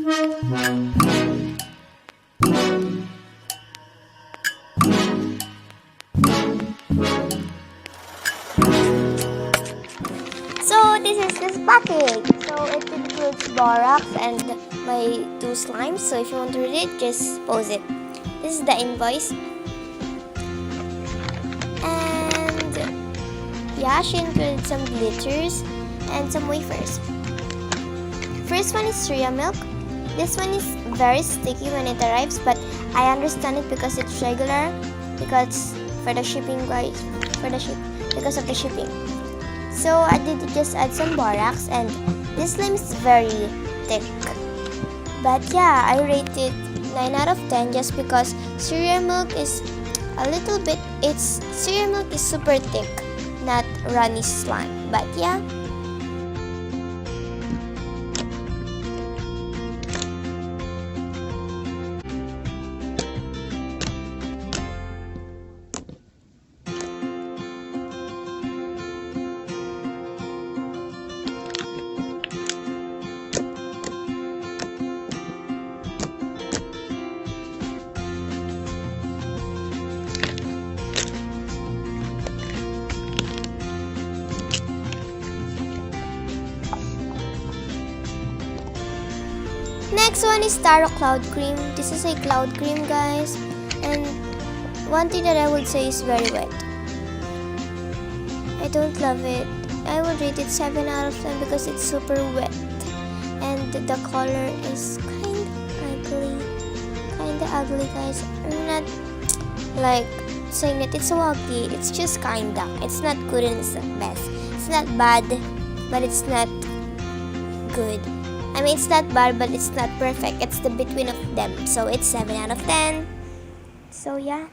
So this is this package. So it includes borax and my two slimes. So if you want to read it, just pause it. This is the invoice. And yeah, she included some glitters and some wafers. First one is Surya milk. This one is very sticky when it arrives, but I understand it because it's regular, because for the shipping guys, because of the shipping. So I did just add some borax, and this slime is very thick. But yeah, I rate it 9 out of 10 just because cereal milk is a little bit, cereal milk is super thick, not runny slime. But yeah. Next one is Taro Cloud Cream. This is a cloud cream, guys. And one thing that I would say is very wet. I don't love it. I would rate it 7 out of 10 because it's super wet. And the color is kinda ugly, guys. I'm not like saying that it's so ugly. It's just kinda. It's not good and it's not best. It's not bad, but it's not good. I mean, it's not bad, but it's not perfect. It's the between of them. So it's 7 out of 10. So yeah.